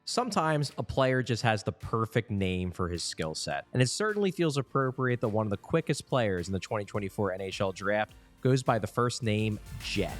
Sometimes a player just has the perfect name for his skill set, and it certainly feels appropriate that one of the quickest players in the 2024 NHL Draft goes by the first name Jett.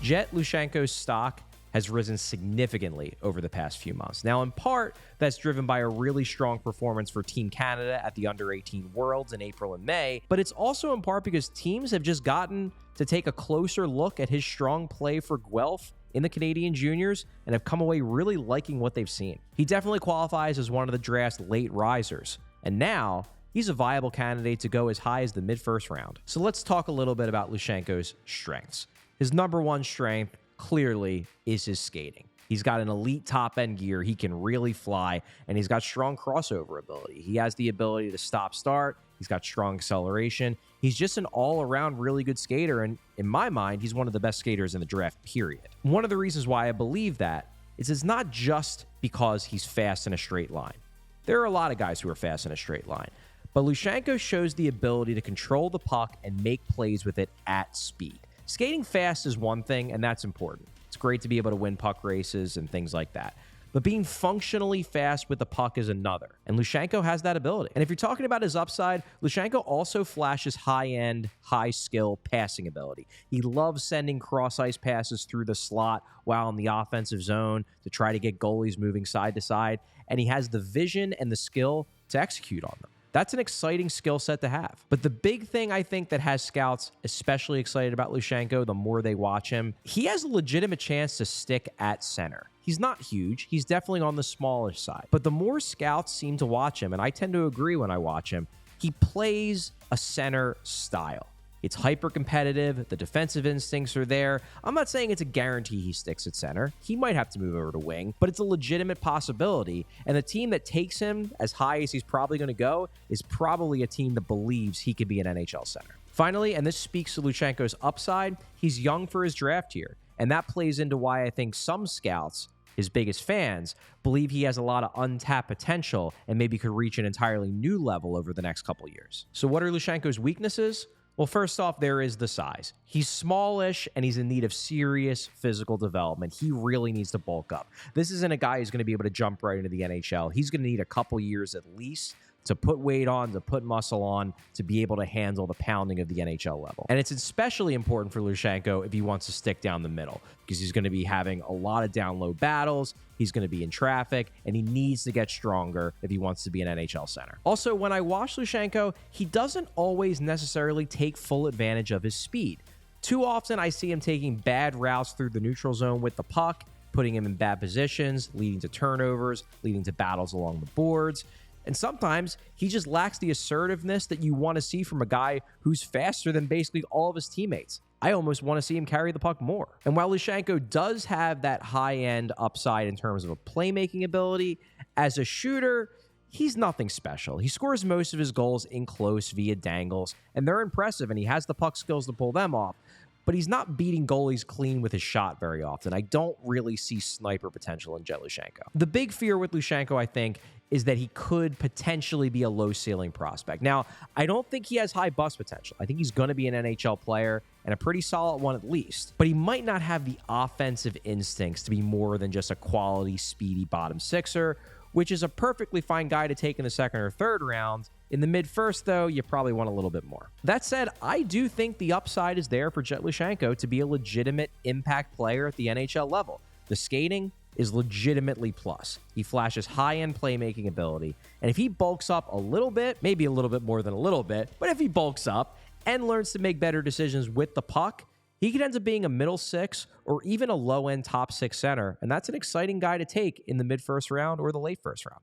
Jett Luchanko's stock has risen significantly over the past few months. Now, in part, that's driven by a really strong performance for Team Canada at the Under-18 Worlds in April and May, but it's also in part because teams have just gotten to take a closer look at his strong play for Guelph in the Canadian juniors and have come away really liking what they've seen. He definitely qualifies as one of the draft's late risers, and now he's a viable candidate to go as high as the mid-first round. So let's talk a little bit about Luchanko's strengths. His number one strength clearly is his skating. He's got an elite top-end gear. He can really fly, and he's got strong crossover ability. He has the ability to stop-start. He's got strong acceleration. He's just an all-around really good skater, and in my mind, he's one of the best skaters in the draft, period. One of the reasons why I believe that is it's not just because he's fast in a straight line. There are a lot of guys who are fast in a straight line, but Luchanko shows the ability to control the puck and make plays with it at speed. Skating fast is one thing, and that's important. It's great to be able to win puck races and things like that. But being functionally fast with the puck is another, and Luchanko has that ability. And if you're talking about his upside, Luchanko also flashes high-end, high-skill passing ability. He loves sending cross-ice passes through the slot while in the offensive zone to try to get goalies moving side to side, and he has the vision and the skill to execute on them. That's an exciting skill set to have. But the big thing I think that has scouts especially excited about Luchanko the more they watch him, he has a legitimate chance to stick at center. He's not huge. He's definitely on the smallish side. But the more scouts seem to watch him, and I tend to agree when I watch him, he plays a center style. It's hyper-competitive. The defensive instincts are there. I'm not saying it's a guarantee he sticks at center. He might have to move over to wing, but it's a legitimate possibility. And the team that takes him as high as he's probably going to go is probably a team that believes he could be an NHL center. Finally, and this speaks to Luchanko's upside, he's young for his draft year. And that plays into why I think some scouts, his biggest fans, believe he has a lot of untapped potential and maybe could reach an entirely new level over the next couple years. So what are Luchanko's weaknesses? Well, first off, there is the size. He's smallish, and he's in need of serious physical development. He really needs to bulk up. This isn't a guy who's going to be able to jump right into the NHL. He's going to need a couple years at least to put weight on, to put muscle on, to be able to handle the pounding of the NHL level. And it's especially important for Luchanko if he wants to stick down the middle, because he's going to be having a lot of down-low battles, he's going to be in traffic, and he needs to get stronger if he wants to be an NHL center. Also, when I watch Luchanko, he doesn't always necessarily take full advantage of his speed. Too often, I see him taking bad routes through the neutral zone with the puck, putting him in bad positions, leading to turnovers, leading to battles along the boards. And sometimes he just lacks the assertiveness that you want to see from a guy who's faster than basically all of his teammates. I almost want to see him carry the puck more. And while Luchanko does have that high-end upside in terms of a playmaking ability, as a shooter, he's nothing special. He scores most of his goals in close via dangles, and they're impressive, and he has the puck skills to pull them off. But he's not beating goalies clean with his shot very often. I don't really see sniper potential in Jett Luchanko. The big fear with Luchanko, I think, is that he could potentially be a low-ceiling prospect. Now, I don't think he has high bust potential. I think he's going to be an NHL player, and a pretty solid one at least. But he might not have the offensive instincts to be more than just a quality, speedy bottom sixer, which is a perfectly fine guy to take in the second or third round. In the mid-first, though, you probably want a little bit more. That said, I do think the upside is there for Jett Luchanko to be a legitimate impact player at the NHL level. The skating is legitimately plus. He flashes high-end playmaking ability, and if he bulks up a little bit, maybe a little bit more than a little bit, but if he bulks up and learns to make better decisions with the puck, he could end up being a middle six or even a low-end top six center, and that's an exciting guy to take in the mid-first round or the late first round.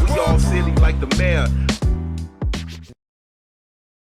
We all silly like the mayor.